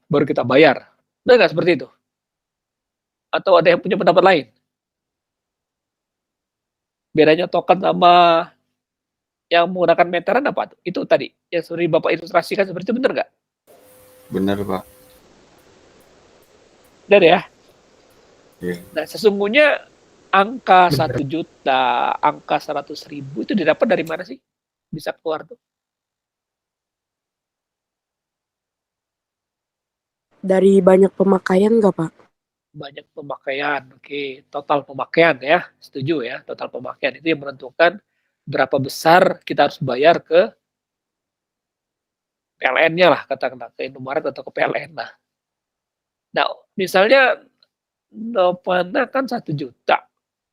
baru kita bayar. Benar nggak seperti itu? Atau ada yang punya pendapat lain? Bedanya token sama yang menggunakan meteran apa tuh? Itu tadi, yang sering Bapak ilustrasikan seperti itu benar nggak? Benar, Pak. Benar ya? Iya. Nah, sesungguhnya angka 1 juta, angka 100.000 itu didapat dari mana sih? Bisa keluar tuh? Dari banyak pemakaian nggak, Pak? Banyak pemakaian, oke. Total pemakaian ya, setuju ya. Total pemakaian itu yang menentukan berapa besar kita harus bayar ke PLN-nya lah, katakanlah ke Indomaret atau ke PLN lah. Nah, misalnya Novana kan 1 juta.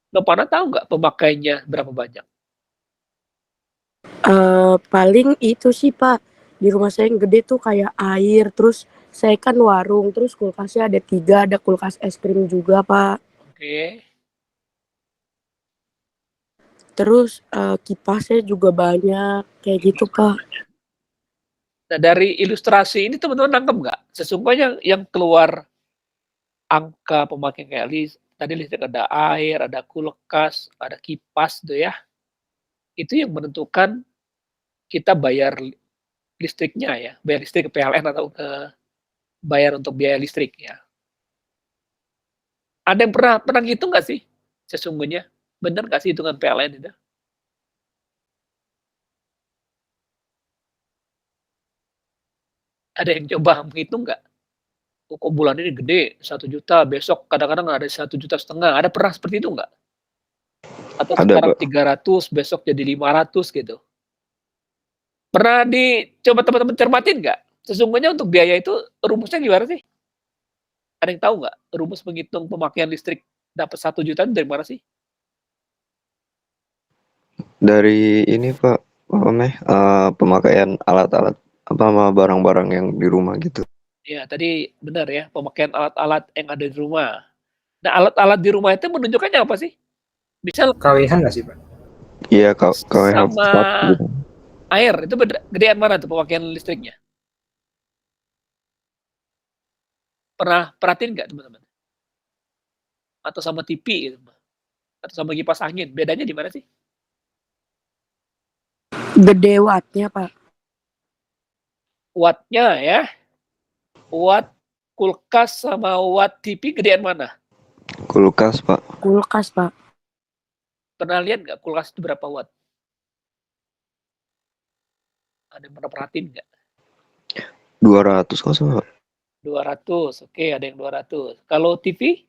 Novana tahu nggak pemakainya berapa banyak? Paling itu sih, Pak. Di rumah saya yang gede tuh kayak air, terus saya kan warung, terus kulkasnya ada 3, ada kulkas es krim juga, Pak. Oke. Terus kipasnya juga banyak, kayak gitu, Pak. Nah, dari ilustrasi ini teman-teman nangkep nggak? Sesungguhnya yang keluar angka pemakaian kayak tadi listrik ada air, ada kulkas, ada kipas tuh ya. Itu yang menentukan kita bayar listriknya ya, bayar listrik ke PLN atau ke bayar untuk biaya listrik ya. Ada yang pernah ngitung nggak sih sesungguhnya? Bener nggak sih hitungan PLN itu? Ada yang coba menghitung nggak? Oh, kok bulan ini gede 1 juta, besok kadang-kadang ada 1,5 juta. Ada pernah seperti itu nggak? Atau Ada, sekarang Pak. 300, besok jadi 500 gitu. Pernah dicoba teman-teman cermatin nggak? Sesungguhnya untuk biaya itu rumusnya gimana sih? Ada yang tahu nggak? Rumus menghitung pemakaian listrik dapat 1 juta itu dari mana sih? Dari ini, Pak, apa namanya, pemakaian alat-alat apa sama barang-barang yang di rumah gitu. Ya, tadi benar ya, pemakaian alat-alat yang ada di rumah. Nah, alat-alat di rumah itu menunjukkannya apa sih? Misal KWH nggak sih, Pak? Iya, KWH sama Plus gitu. air, itu gedean mana tuh pemakaian listriknya? Pernah perhatiin nggak teman-teman? Atau sama TV gitu, atau sama kipas angin, bedanya di mana sih? Gede wattnya, Pak. Wattnya ya, watt kulkas sama watt TV gedean mana? Kulkas, Pak. Kulkas, Pak. Pernah lihat nggak kulkas itu berapa watt? Ada yang pernah perhatiin nggak? 200 kok sama, Pak. 200, oke, ada yang 200. Kalau TV?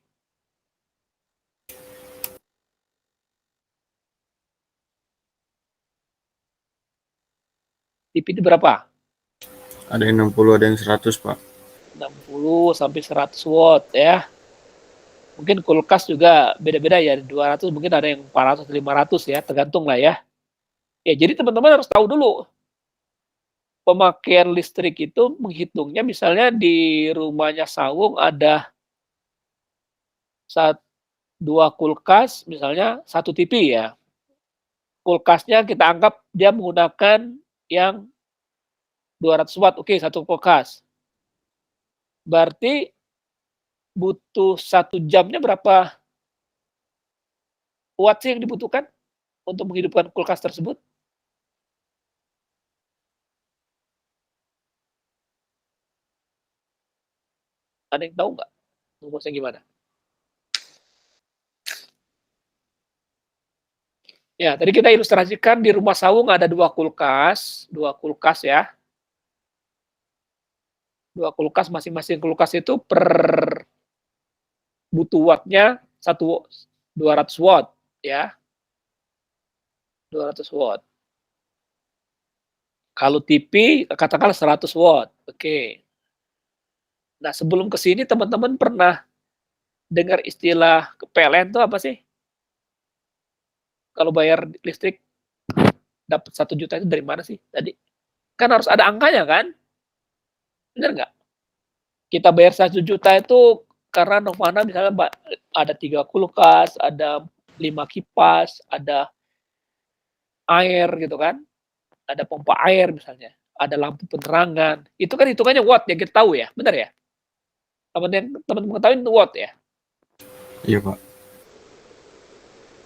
TV itu berapa? Ada yang 60, ada yang 100, Pak. 60 sampai 100 watt ya. Mungkin kulkas juga beda-beda ya, 200, mungkin ada yang 400, 500 ya, tergantung lah ya. Ya, jadi teman-teman harus tahu dulu, pemakaian listrik itu menghitungnya misalnya di rumahnya Sawung ada 2 kulkas, misalnya 1 TV ya. Kulkasnya kita anggap dia menggunakan yang 200 watt, oke, 1 kulkas. Berarti butuh 1 jamnya berapa watt sih yang dibutuhkan untuk menghidupkan kulkas tersebut? Ada yang tahu nggak rumusnya gimana? Ya, tadi kita ilustrasikan di rumah Sawung ada 2 kulkas ya. 2 kulkas, masing-masing kulkas itu butuh wattnya 200 watt ya, 200 watt. Kalau TV katakanlah 100 watt, oke. Nah, sebelum ke sini teman-teman pernah dengar istilah PLN itu apa sih? Kalau bayar listrik dapat 1 juta itu dari mana sih tadi? Kan harus ada angkanya kan? Bener nggak? Kita bayar 1 juta itu karena Novana misalnya ada 3 kulkas, ada 5 kipas, ada air gitu kan, ada pompa air misalnya, ada lampu penerangan. Itu kan hitungannya watt yang kita tahu ya, benar ya? Teman-teman ketahui itu watt ya. Iya, Pak.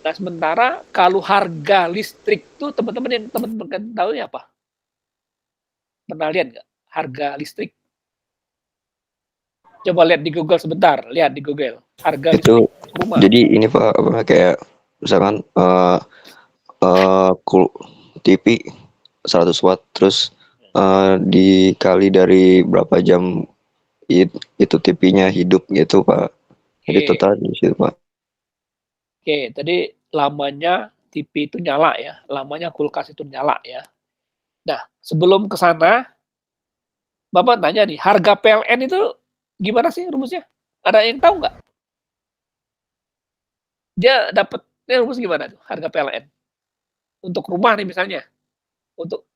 Nah, sementara kalau harga listrik tuh teman-teman tahu ya apa? Pernah lihat nggak harga listrik? Coba lihat di Google sebentar, lihat di Google. Harga Itu listrik rumah. jadi ini Pak, apa, kayak misalkan TV 100 watt terus dikali dari berapa jam itu TV-nya hidup gitu Pak. Jadi Oke, total di situ Pak. oke. Tadi lamanya TV itu nyala ya, lamanya kulkas itu nyala ya. Nah, sebelum ke sana, Bapak tanya nih, harga PLN itu gimana sih rumusnya? Ada yang tahu nggak? Dia dapetnya rumus gimana tuh harga PLN? Untuk rumah nih misalnya,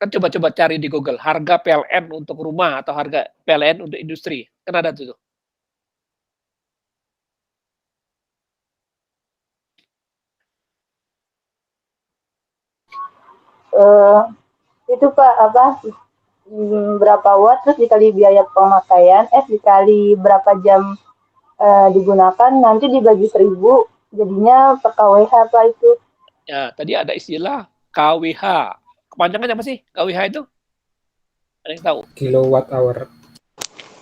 kan coba-coba cari di Google, harga PLN untuk rumah atau harga PLN untuk industri, kan ada tuh. Eh, itu Pak apa berapa watt terus dikali biaya pemakaian dikali berapa jam digunakan nanti dibagi 1.000 jadinya per kWh Pak itu. Ya, tadi ada istilah KWH. Kepanjangannya apa sih KWH itu? Ada yang tahu? Kilowatt hour.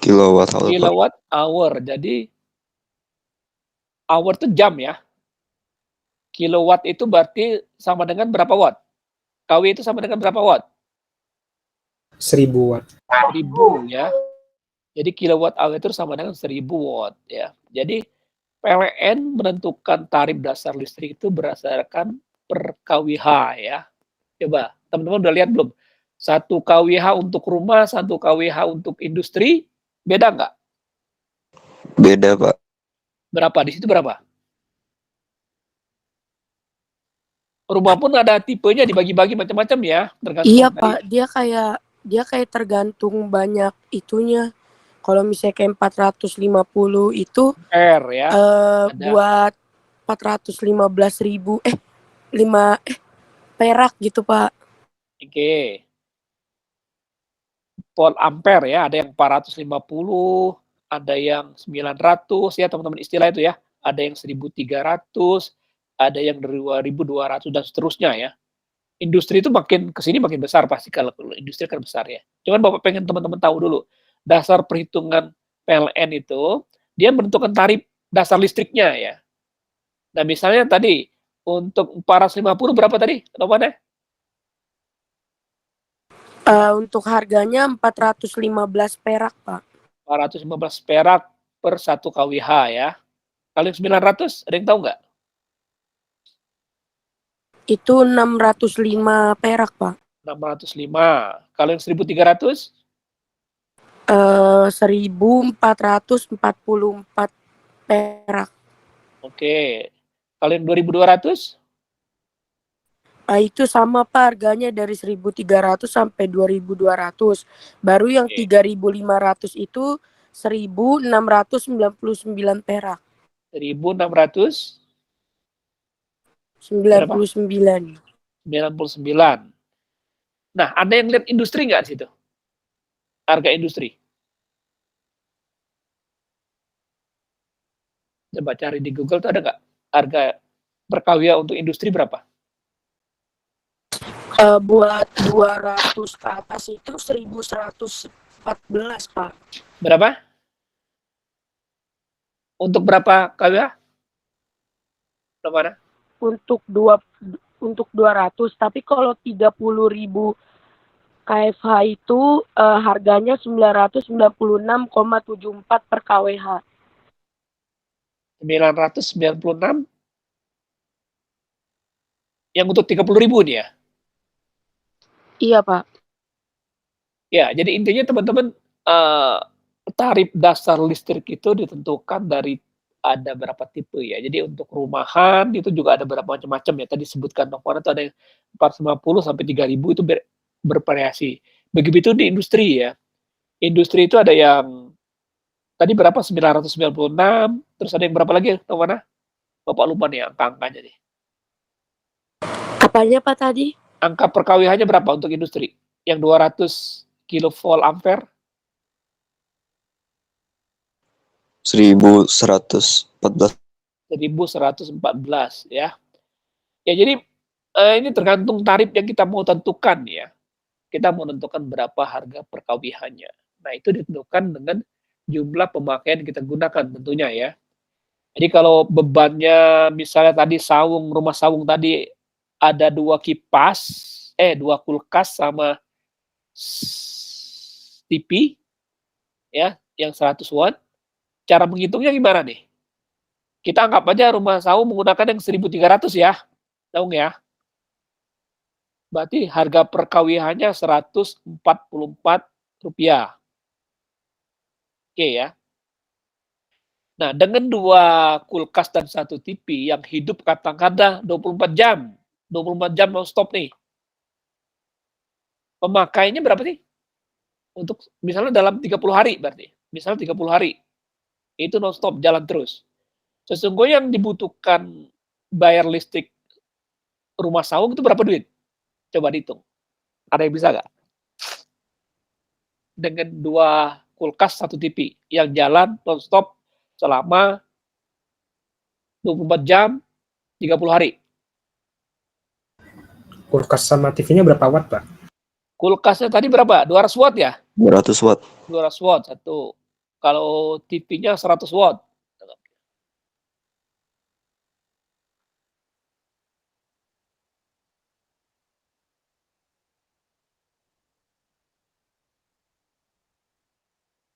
Kilowatt hour Pak. Kilowatt hour. Jadi hour itu jam ya. Kilowatt itu berarti sama dengan berapa watt? KW itu sama dengan berapa watt? 1000 watt. 1000 ya. Jadi kilowatt hour itu sama dengan 1000 watt ya. Jadi PLN menentukan tarif dasar listrik itu berdasarkan per kWh ya. Coba teman-teman udah lihat belum? 1 kWh untuk rumah, 1 kWh untuk industri, beda nggak? Beda Pak. Berapa? Di situ berapa? Rumah pun ada tipenya dibagi-bagi macam-macam ya, tergantung Iya dari Pak, dia kayak tergantung banyak itunya. Kalau misalnya kayak 450 itu R ya. Ada buat 415.000 perak gitu Pak. Oke. Volt ampere ya, ada yang 450, ada yang 900 ya teman-teman istilah itu ya. Ada yang 1.300, ada yang 2.200 dan seterusnya ya. Industri itu makin ke sini makin besar pasti kalau industri kan besar ya. Cuman Bapak pengen teman-teman tahu dulu, dasar perhitungan PLN itu dia menentukan tarif dasar listriknya ya. Nah, misalnya tadi untuk 450 berapa tadi? Nomornya? Untuk harganya 415 perak Pak. 415 perak per 1 kWh ya. Kalau yang 900 ada yang tahu nggak? Itu 605 perak Pak. 605. Kalau yang 1.300? 1.444 perak. Oke. Kalau yang 2.200? Itu sama Pak, harganya dari 1.300 sampai 2.200. Baru yang Oke. 3.500 itu 1.699 perak. 1.600? 99. 99. Nah, ada yang lihat industri nggak di situ? Harga industri. Coba cari di Google tuh ada nggak harga per kWh untuk industri berapa? Buat 200 ke atas itu 1.114 Pak. Berapa? Untuk berapa kWh? Berapa ada? Untuk 200, tapi kalau 30.000 KFH itu harganya 996,74 per kWh. 996 yang untuk 30.000 nih ya? Iya Pak. Ya, jadi intinya teman-teman tarif dasar listrik itu ditentukan dari ada berapa tipe ya. Jadi untuk rumahan itu juga ada berapa macam-macam ya. Tadi sebutkan Novana itu ada yang 450 sampai 3.000 itu bervariasi. Begitu di industri ya. Industri itu ada yang tadi berapa 996, terus ada yang berapa lagi Novana? Bapak lupa nih angka-angkanya nih. Apanya Pak tadi? Angka per kWh-nya berapa untuk industri? Yang 200 kilovolt ampere? 1114. 1114 ya. Ya jadi ini tergantung tarif yang kita mau tentukan ya. Kita mau menentukan berapa harga perkawihannya. Nah, itu ditentukan dengan jumlah pemakaian yang kita gunakan tentunya ya. Jadi kalau bebannya misalnya tadi rumah sawung tadi ada 2 kipas, 2 kulkas sama TV ya, yang 100 watt. Cara menghitungnya gimana nih? Kita anggap aja rumah sawung menggunakan yang 1.300 ya, Saung ya. Berarti harga perkawihannya Rp144. Oke ya. Nah, dengan 2 kulkas dan 1 TV yang hidup katakanlah 24 jam, 24 jam non-stop nih. Pemakaiannya berapa sih? Untuk misalnya dalam 30 hari berarti. Misalnya 30 hari. Itu non-stop jalan terus. Sesungguhnya yang dibutuhkan bayar listrik rumah sawung itu berapa duit? Coba dihitung. Ada yang bisa nggak? Dengan 2 kulkas, 1 TV yang jalan non-stop selama 24 jam, 30 hari. Kulkas sama TV-nya berapa watt, Pak? Kulkasnya tadi berapa? 200 watt ya? 200 watt. 200 watt satu. Kalau TV-nya 100 watt.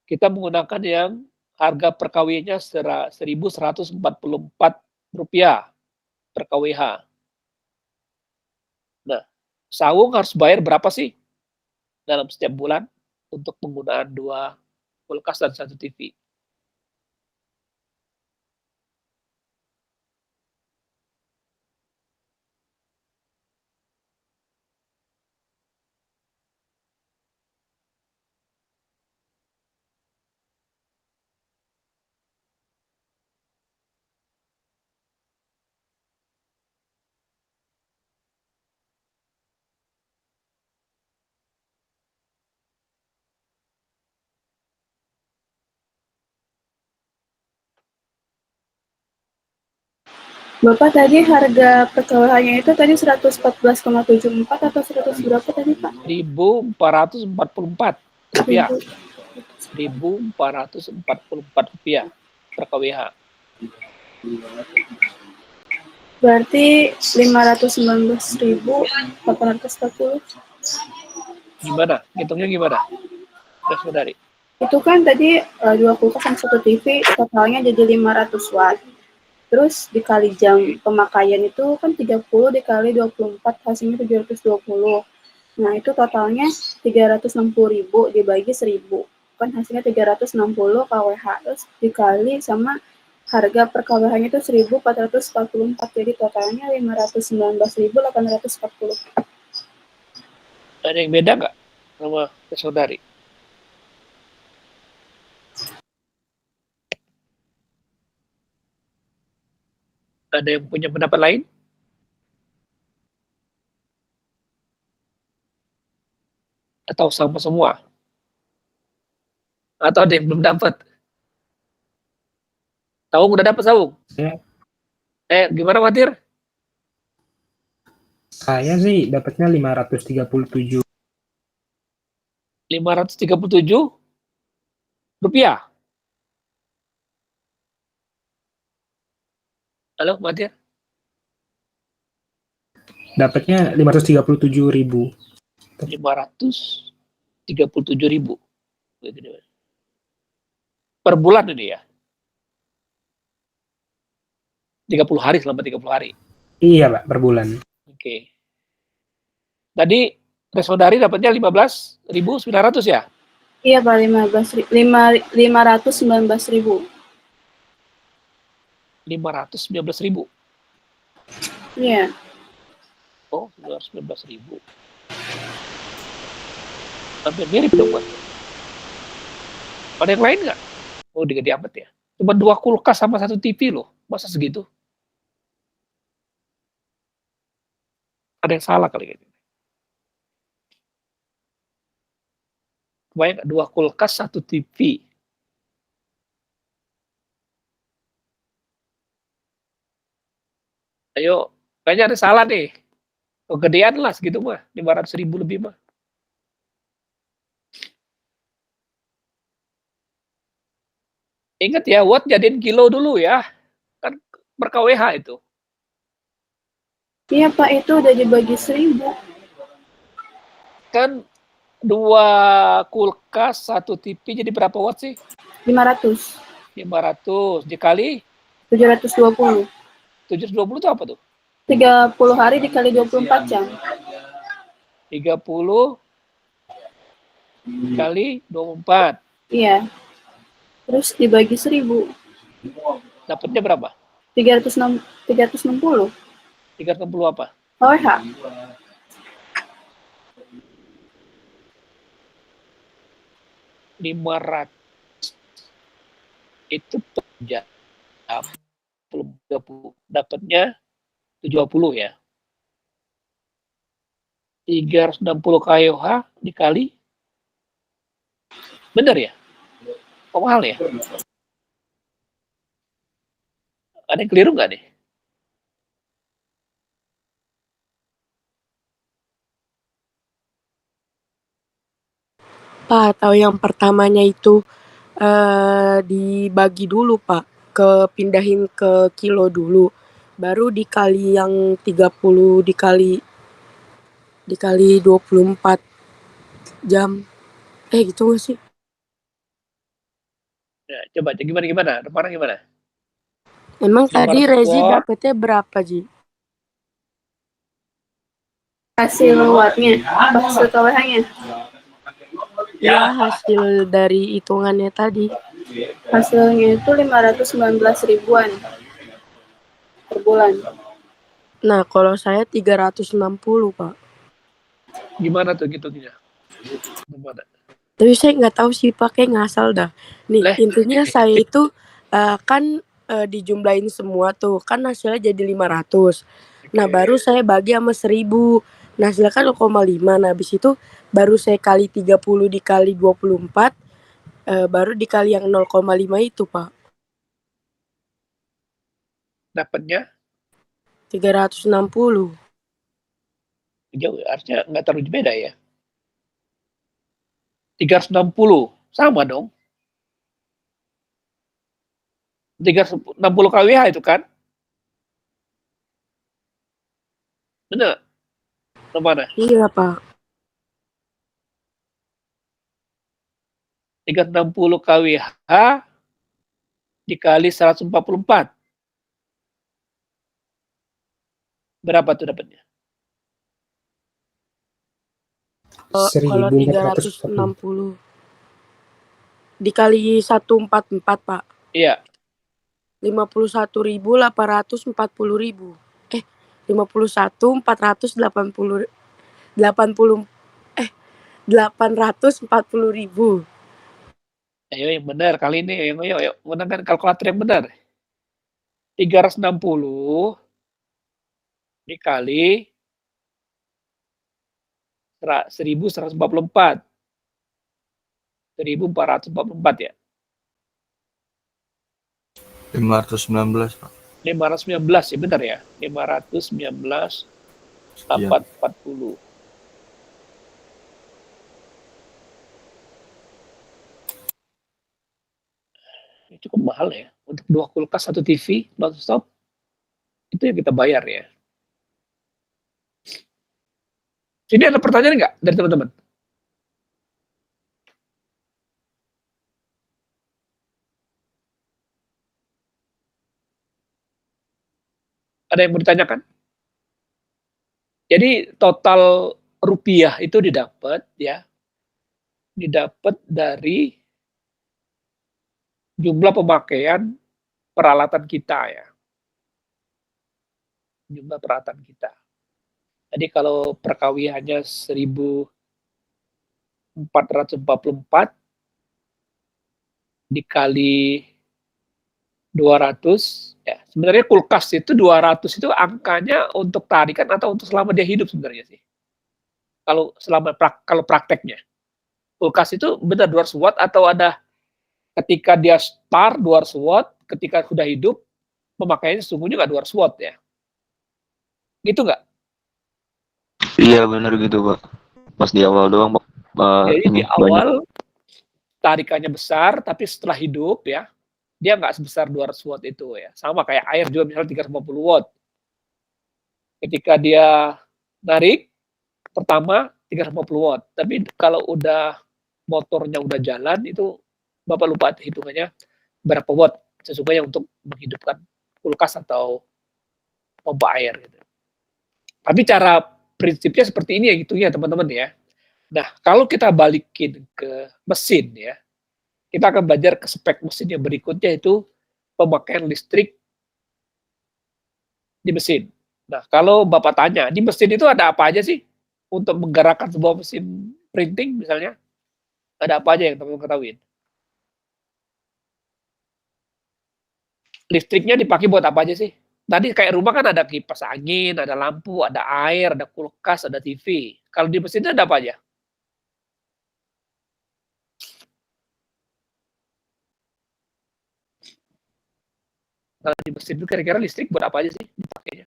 Kita menggunakan yang harga per kW-nya Rp1.144 per kWh. Nah, sawung harus bayar berapa sih dalam setiap bulan untuk penggunaan 2 kulkas dan 1 TV? Bapak tadi harga perkawihannya itu tadi 114,74 atau 100 berapa tadi, Pak? Rp1.444. Rp1.444 per kWh. Berarti 519.840. Gimana? Hitungnya gimana? Saudari. Itu kan tadi 2 kulkas dan 1 TV, totalnya jadi 500 watt. Terus dikali jam pemakaian itu kan 30 dikali 24 hasilnya 720. Nah, itu totalnya 360.000 dibagi 1.000. Kan hasilnya 360 kWh. Terus dikali sama harga per kWh-nya itu 1.444. Jadi totalnya 519.840. Ada yang beda nggak sama saudari? Ada yang punya pendapat lain? Atau sama semua? Atau ada yang belum dapat? Saung udah dapat Saung? Ya. Gimana Fatir? Saya sih dapatnya 537. Rp537? Halo, Fatir? Dapatnya 537.000. 537.000 per bulan ini ya? 30 hari selama 30 hari? Iya, Pak, per bulan. Oke. Tadi saudari dapatnya 15.900 ya? Iya, Pak, 519.000. 519.000? Iya. Oh, 519.000. Hampir mirip dong, Pak. Ada yang lain nggak? Oh, gede amat ya. Cuma 2 kulkas sama 1 TV loh. Masa segitu? Ada yang salah kali ini. Kebayang 2 kulkas, 1 TV. Ayo, kayaknya ada salah nih. Kegedean lah segitu mah, 500.000 lebih mah. Ingat ya, watt jadiin kilo dulu ya. Kan per kWh itu. Iya Pak, itu udah dibagi 1.000. Kan 2 kulkas, 1 TV jadi berapa watt sih? 500. 500 dikali 720. 720 itu apa tuh? 30 hari dikali 24 jam. 30 kali 24. Iya. Terus dibagi 1.000. Dapatnya berapa? 360. 360 apa? kWh. 500 itu per jam. 30 dapatnya 70 ya. 360 kWh dikali, bener ya? Kok mahal ya? Ada yang keliru nggak nih? Pak, atau yang pertamanya itu dibagi dulu Pak, pindahin ke kilo dulu, baru dikali yang 30 dikali 24 jam. Gitu nggak sih? Ya, coba gimana? Depannya gimana? Emang tadi 500 Rezi watt. dapetnya berapa, Ji? Hasil wattnya, hasil kWh-nya. Ya, hasil dari hitungannya tadi. Hasilnya itu 519 ribuan per bulan. Nah, kalau saya 360, Pak. Gimana tuh hitungnya? Gimana? Tapi saya nggak tahu sih, Pak, kayak ngasal dah. Nih, Leh. intinya saya itu kan dijumlahin semua tuh, kan hasilnya jadi 500. Nah, baru saya bagi sama 1.000. Nah, hasilnya kan 0,5. Nah, habis itu baru saya kali 30 dikali 24, baru dikali yang 0,5 itu, Pak. Dapatnya 360. jauh, harusnya nggak terlalu beda ya. 360 sama dong. 360 kWh itu kan? Bener? Mana? Iya, Pak. 360 kWh dikali 144. Berapa tuh dapatnya? Kalau 360 dikali 144, Pak. Iya. 51.840.000. 840.000. Ayo yang benar kali ini. Ayo gunakan kalkulator yang benar. 360 dikali 1.144. 1.444 ya. 519, Pak. 519 ya benar ya. 519 440. Ini cukup mahal ya. Untuk 2 kulkas, 1 TV non-stop. Itu yang kita bayar ya. Sini ada pertanyaan nggak dari teman-teman? Ada yang mau ditanyakan? Jadi total rupiah itu didapat dari jumlah pemakaian peralatan kita ya. Jumlah peralatan kita. Jadi kalau per kWh-nya 1.444 dikali 200 ya. Sebenarnya kulkas itu 200 itu angkanya untuk tarikan atau untuk selama dia hidup sebenarnya sih. Kalau prakteknya. Kulkas itu benar 200 watt atau ada ketika dia start 200 watt, ketika sudah hidup pemakaiannya sesungguhnya nggak 200 watt ya. Gitu nggak? Iya benar gitu Pak. Pas di awal doang Pak. Jadi Ini di banyak. awal tarikannya besar, tapi setelah hidup ya, dia nggak sebesar 200 watt itu ya. Sama kayak air juga misalnya 350 watt. Ketika dia narik, pertama 350 watt. Tapi kalau udah motornya udah jalan, itu Bapak lupa hitungannya berapa watt sesungguhnya untuk menghidupkan kulkas atau pompa air gitu. Tapi cara prinsipnya seperti ini ya gitu ya teman-teman ya. Nah, kalau kita balikin ke mesin ya, kita akan belajar ke spek mesin yang berikutnya itu pemakaian listrik di mesin. Nah, kalau Bapak tanya, di mesin itu ada apa aja sih untuk menggerakkan sebuah mesin printing misalnya? Ada apa aja yang teman-teman ketahuin? Listriknya dipakai buat apa aja sih? Tadi kayak rumah kan ada kipas angin, ada lampu, ada air, ada kulkas, ada TV. Kalau di mesin ada apa aja? Kalau di mesin itu kira-kira listrik buat apa aja sih dipakainya?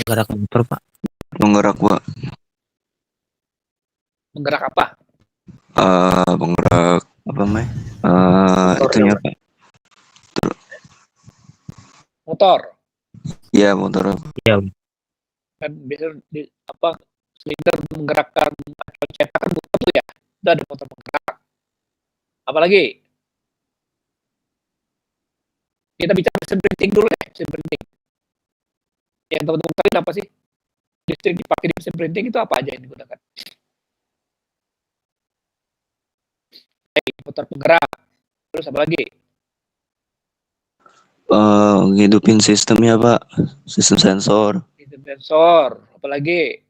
Menggerak motor, Pak. Menggerak Pak. Menggerak apa? Menggerak apa namanya? Itunya Pak. Motor. Iya motor. Iya. Kan biasanya di apa silinder menggerakkan acuan cetak kan motor tuh ya. Itu ada motor menggerak. Apalagi? Kita bicara mesin printing dulu deh, mesin printing. Yang teman-teman tahu apa sih? Listrik dipakai di mesin printing itu apa aja yang digunakan? Motor penggerak. Terus apa lagi? Ngidupin sistemnya Pak. Sistem sensor. Sistem sensor. Apalagi?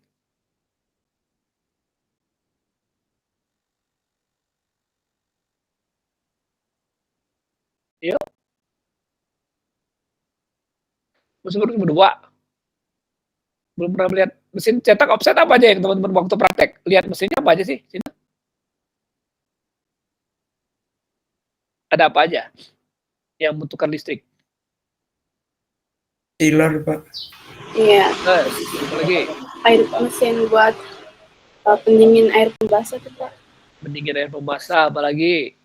Yuk. Mesin printing berdua. Belum pernah melihat mesin cetak offset apa aja yang teman-teman waktu praktek? Lihat mesinnya apa aja sih? Sini. Ada apa aja yang membutuhkan listrik? Chiller, Pak. Iya, Apa lagi? air mesin buat pendingin air pembasah tuh, Pak. Pendingin air pembasah, apalagi?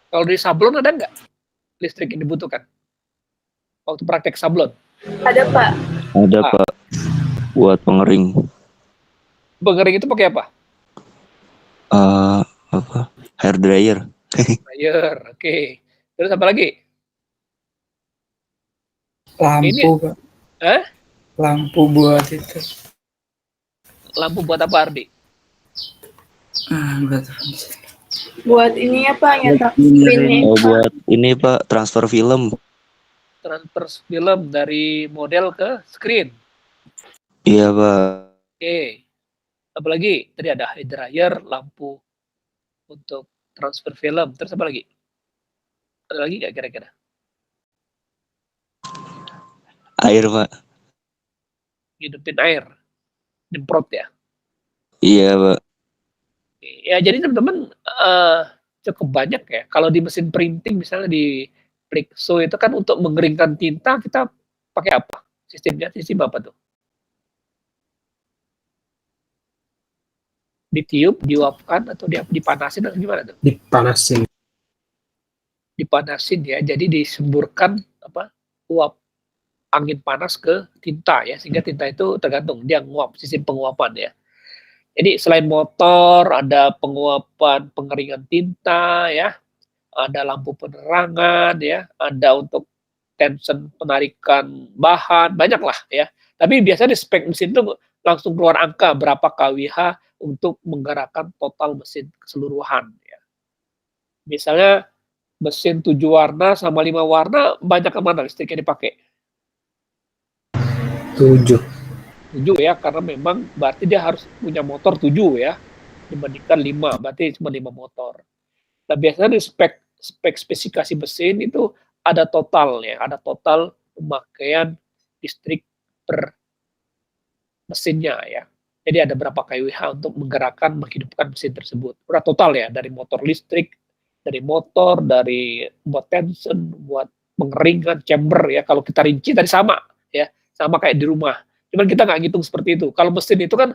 Kalau di sablon ada nggak listrik yang dibutuhkan? Waktu praktek sablon. Ada, Pak. Ada Pak. Buat pengering. Pengering itu pakai apa? Apa? Hair dryer. Dryer, oke. Terus apa lagi? Lampu, Pak. Lampu buat itu. Lampu buat apa, Ardi? Buat ini ya, Pak, nyetak screen-nya. Buat ini Pak, transfer film. Transfer film dari model ke screen. Iya Pak. Oke. Apalagi? Tadi ada hair dryer, lampu untuk transfer film. Terus apa lagi? Ada lagi nggak kira-kira? Air Pak. Hidupin air. Nyemprot ya. Iya Pak. Ya jadi teman-teman cukup banyak ya. Kalau di mesin printing misalnya di Plexo itu kan untuk mengeringkan tinta kita pakai apa? Sistemnya sistem apa tuh? Ditiup, diuapkan atau dipanasin atau gimana tuh? Dipanasin. Dipanasin ya. Jadi disemburkan apa? Uap angin panas ke tinta ya, sehingga tinta itu tergantung dia nguap, sistem penguapan ya. Jadi selain motor, ada penguapan pengeringan tinta ya, ada lampu penerangan ya, ada untuk tension penarikan bahan, banyak lah ya. Tapi biasanya di spek mesin itu langsung keluar angka berapa kWh untuk menggerakkan total mesin keseluruhan ya. Misalnya mesin 7 warna sama 5 warna, banyak kemana listriknya dipakai? 7. 7 ya, karena memang berarti dia harus punya motor 7 ya, dibandingkan 5, berarti cuma 5 motor. Nah biasanya di spek spesifikasi mesin itu ada total ya, ada total pemakaian listrik per mesinnya ya. Jadi ada berapa kWh untuk menggerakkan, menghidupkan mesin tersebut. Udah total ya, dari motor listrik, dari motor, dari buat tension, buat pengeringan, chamber ya. Kalau kita rinci tadi sama ya, sama kayak di rumah. Cuman kita nggak ngitung seperti itu. Kalau mesin itu kan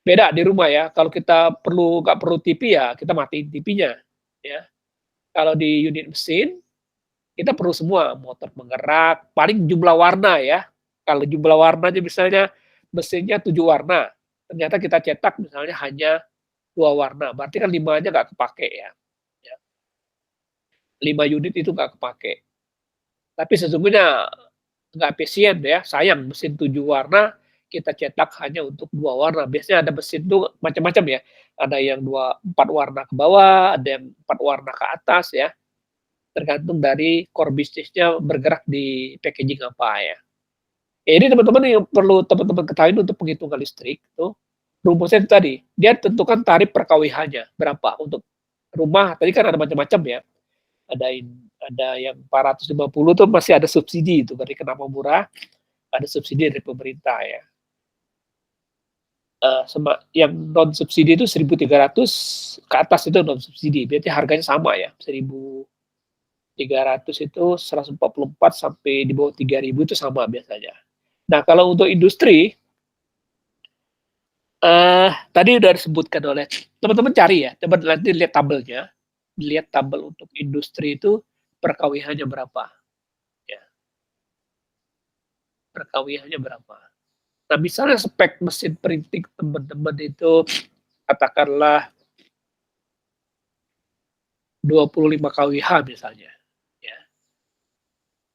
beda di rumah ya. Kalau kita nggak perlu TV ya, kita matiin TV-nya ya. Kalau di unit mesin, kita perlu semua, motor penggerak, paling jumlah warna ya. Kalau jumlah warnanya misalnya mesinnya 7 warna, ternyata kita cetak misalnya hanya 2 warna, berarti kan 5 aja nggak kepake ya. 5 unit itu nggak kepake. Tapi sesungguhnya nggak efisien ya, sayang mesin 7 warna kita cetak hanya untuk 2 warna. Biasanya ada mesin tuh macam-macam ya, ada yang 4 warna ke bawah, ada yang 4 warna ke atas ya, tergantung dari core bisnisnya bergerak di packaging apa ya. Ini teman-teman yang perlu teman-teman ketahui untuk penghitungan listrik itu, rumusnya itu tadi, dia tentukan tarif per kWh-nya berapa untuk rumah. Tadi kan ada macam-macam ya, ada yang 450 tuh masih ada subsidi itu, berarti kenapa murah, ada subsidi dari pemerintah ya. Yang non subsidi itu 1.300 ke atas itu non subsidi, berarti harganya sama ya, 1.300 itu 144 sampai di bawah 3.000 itu sama biasanya. Nah, kalau untuk industri, tadi udah disebutkan oleh teman-teman, cari ya, coba nanti lihat tabelnya, lihat tabel untuk industri itu per kWh-nya berapa, ya. Per kWh-nya berapa. Nah, misalnya spek mesin printing teman-teman itu katakanlah 25 kWh misalnya, ya.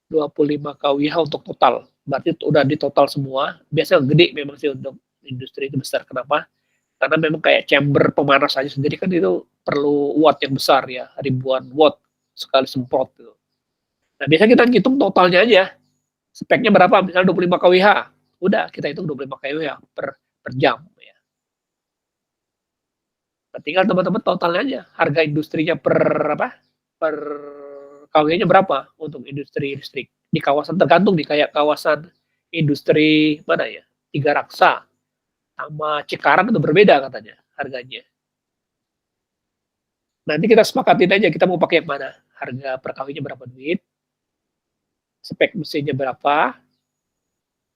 25 kWh untuk total. Berarti udah di total semua. Biasanya gede memang sih untuk industri itu besar. Kenapa? Karena memang kayak chamber pemanas aja sendiri kan itu perlu watt yang besar ya, ribuan watt sekali semprot gitu. Nah, biasanya kita hitung totalnya aja. Speknya berapa? Misalnya 25 kWh. Udah, kita hitung 25 kWh per jam ya. Nah, tinggal teman-teman totalnya aja. Harga industrinya per kWh-nya berapa untuk industri listrik. Di kawasan tergantung nih, kayak kawasan industri mana ya, Tiga Raksa sama Cikarang itu berbeda katanya harganya. Nanti kita sepakatin aja kita mau pakai yang mana, harga per kWh-nya berapa duit, spek mesinnya berapa.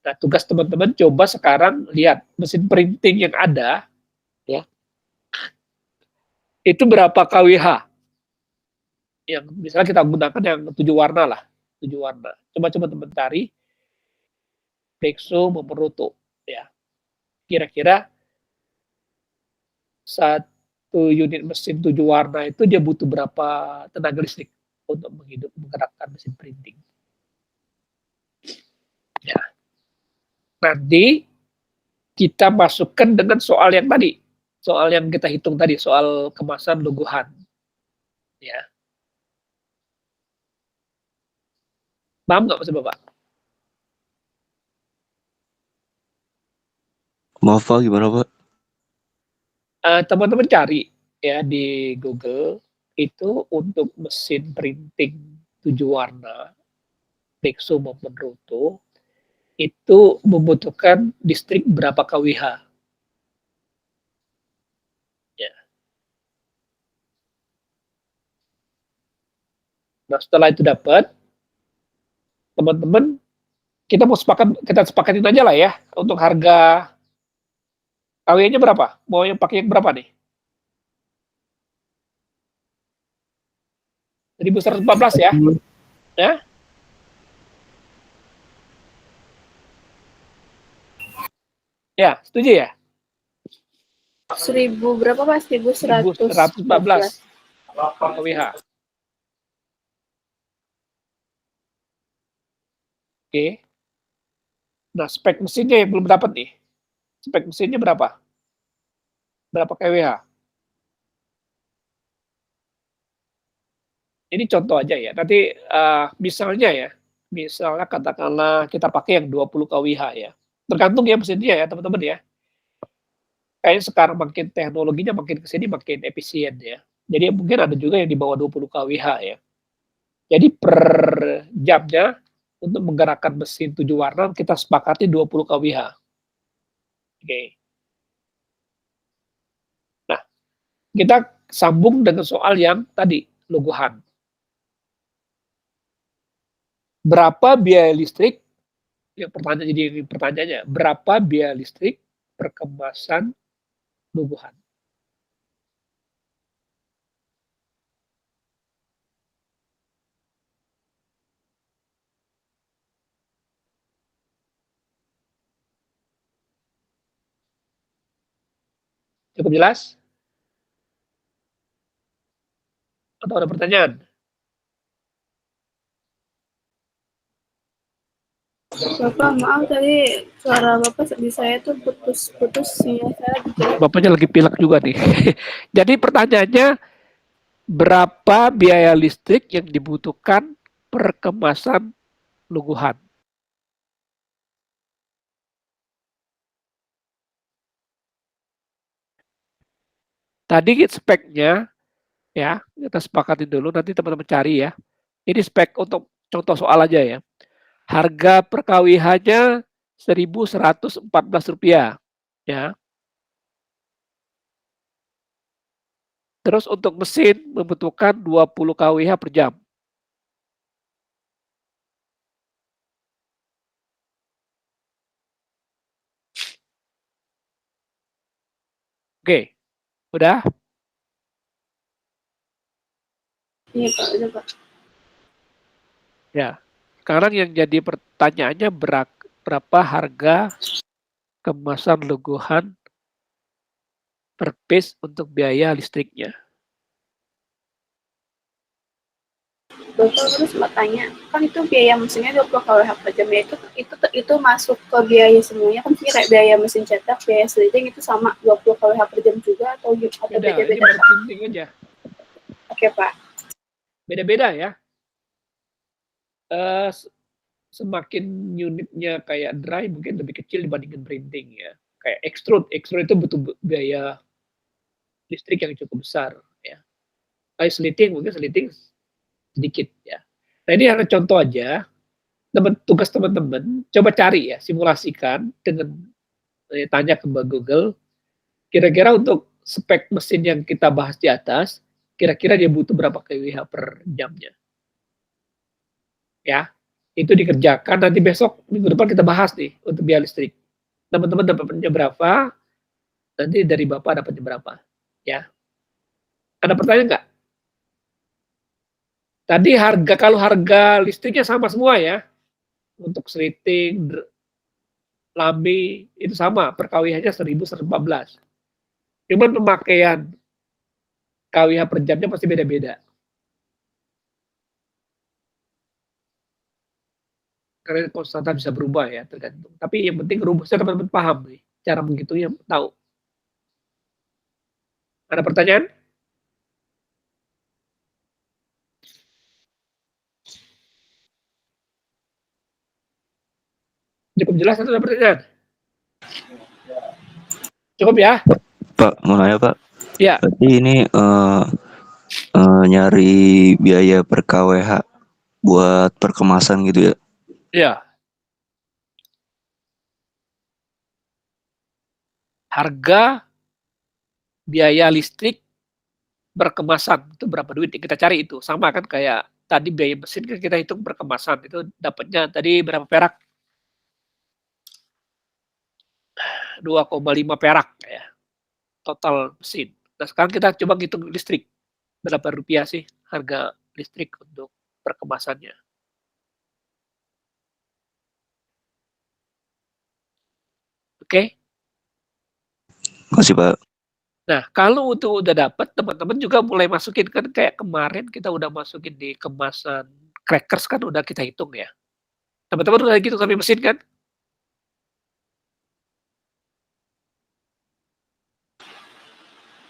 Nah, tugas teman-teman coba sekarang lihat mesin printing yang ada ya, itu berapa kWh yang misalnya kita gunakan yang 7 warna lah, 7 warna. Coba teman cari Plexo maupun Roto ya. Kira-kira satu unit mesin 7 warna itu dia butuh berapa tenaga listrik untuk menggerakkan mesin printing. Ya. Nanti kita masukkan dengan soal yang tadi, soal yang kita hitung tadi, soal kemasan luguhan. Ya. Paham nggak maksud Bapak? Maaf Pak, gimana Pak? Teman-teman cari ya di Google itu untuk mesin printing 7 warna, Plexo maupun Roto, itu membutuhkan listrik berapa kWh. Ya. Nah, setelah itu dapat, teman-teman kita sepakatin aja lah ya untuk harga kWh-nya berapa? Mau yang pakai yang berapa nih? 1.114 ya? Ya? Ya, setuju ya? 1.000 berapa Pak? 1.114 kWh. Oke. Nah, spek mesinnya yang belum dapat nih. Spek mesinnya berapa? Berapa kWh? Ini contoh aja ya. Nanti misalnya katakanlah kita pakai yang 20 kWh ya. Tergantung ya mesinnya ya teman-teman ya. Kayaknya sekarang makin teknologinya makin kesini makin efisien ya. Jadi mungkin ada juga yang di bawah 20 kWh ya. Jadi per jamnya untuk menggerakkan mesin 7 warna kita sepakati 20 kWh. Oke. Kita sambung dengan soal yang tadi, Luguhan. Berapa biaya listrik, yang pertanyaannya, berapa biaya listrik per kemasan Luguhan? Cukup jelas? Atau ada pertanyaan? Bapak, maaf tadi suara Bapak di saya tuh putus-putus sinyal saya. Bapaknya lagi pilek juga nih. Jadi pertanyaannya, berapa biaya listrik yang dibutuhkan per kemasan Luguhan? Tadi speknya, ya, kita sepakatin dulu, nanti teman-teman cari ya. Ini spek untuk contoh soal aja ya. Harga per KWH-nya Rp1.114, ya. Terus untuk mesin membutuhkan 20 kWh per jam. Oke, udah? Iya Pak, udah Pak. Ya, sekarang yang jadi pertanyaannya berapa harga kemasan Luguhan per piece untuk biaya listriknya. Bapak terus mau tanya, kan itu biaya mesinnya 20 kWh per jam ya, itu masuk ke biaya semuanya, kan sih kayak biaya mesin cetak, biaya sliding itu sama 20 kWh per jam juga atau beda-beda? Ini baru printing aja. Oke Pak. Beda-beda ya. Semakin unitnya kayak dry mungkin lebih kecil dibandingkan printing ya. Kayak extrude itu butuh biaya listrik yang cukup besar ya. Kayak slitting mungkin sedikit ya. Nah ini hanya contoh aja. Tugas teman-teman coba cari ya, simulasikan dengan tanya ke Mbak Google. Kira-kira untuk spek mesin yang kita bahas di atas, kira-kira dia butuh berapa kWh per jamnya. Ya, itu dikerjakan, nanti besok minggu depan kita bahas nih untuk biaya listrik. Teman-teman dapatnya berapa, nanti dari Bapak dapatnya berapa. Ya. Ada pertanyaan nggak? Tadi kalau harga listriknya sama semua ya. Untuk slitting, lambe, itu sama, per kWh-nya 1.114. Cuman pemakaian kWh per jamnya pasti beda-beda. Karena konstanta bisa berubah ya, tergantung. Tapi yang penting rumusnya teman-teman paham nih, cara menghitungnya tahu. Ada pertanyaan? Cukup jelas atau ada pertanyaan? Cukup ya? Pak, mau nanya Pak. Ya. Berarti ini nyari biaya per kWh buat perkemasan gitu ya? Iya. Harga biaya listrik berkemasan itu berapa duit? Kita cari itu. Sama kan kayak tadi biaya mesin kan kita hitung berkemasan. Itu dapatnya tadi berapa perak? 2,5 perak ya. Total mesin. Nah sekarang kita coba hitung listrik. Berapa rupiah sih harga listrik untuk perkemasannya? Oke? Masih Pak. Nah, kalau untuk udah dapat, teman-teman juga mulai masukin kan kayak kemarin kita udah masukin di kemasan crackers kan udah kita hitung ya. Teman-teman udah gitu sampai mesin kan?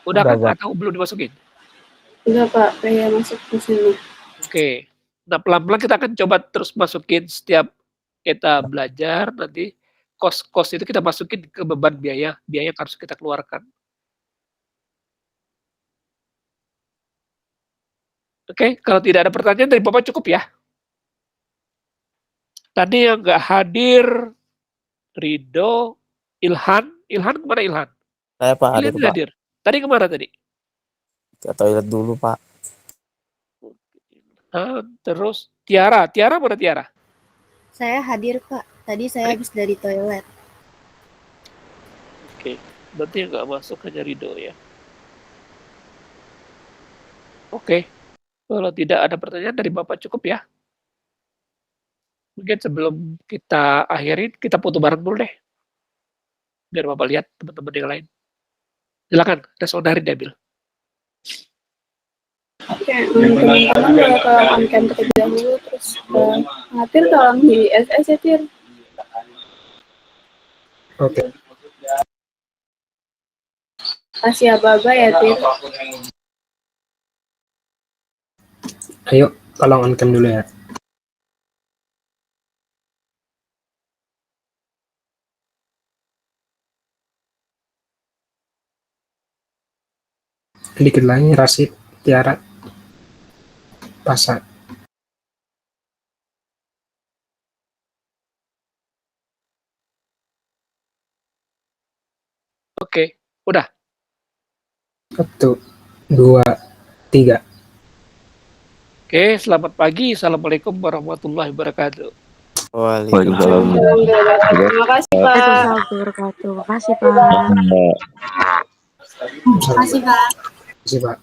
Udah kan atau belum dimasukin? Udah Pak, saya masuk ke sini. Oke. Nah, pelan-pelan kita akan coba terus masukin setiap kita belajar nanti kos-kos itu kita masukin ke beban biaya yang harus kita keluarkan. Oke, kalau tidak ada pertanyaan dari Bapak cukup ya. Tadi yang nggak hadir, Rido, Ilhan kemana Ilhan? Saya Pak, Ilhan hadir Pak. hadir. Tadi kemana tadi? ke toilet dulu, Pak. Terus Tiara mana Tiara? Saya hadir, Pak. Tadi saya habis dari toilet. Oke, berarti nggak masuk hanya Rido ya. Oke, kalau tidak ada pertanyaan dari Bapak cukup ya. Mungkin sebelum kita akhirin, kita foto bareng dulu deh. Biar Bapak lihat teman-teman yang lain. Silakan, respon dari Debil. Oke, teman-teman boleh tolong on cam terlebih dahulu, terus ngatir tolong di SS ya, Tir. Oke. Kasih aba-aba ya, Tir. Ayo, tolong on cam dulu ya. Dikit lagi, Rasid, Tiara, Pasa. Oke, udah. 1, 2, 3. Oke, selamat pagi. Assalamualaikum warahmatullahi wabarakatuh. Waalaikumsalam. Terima kasih, Pak. Waalaikumsalam warahmatullahi wabarakatuh. Makasih, Pak. Makasih, Pak. Terima kasih, Pak.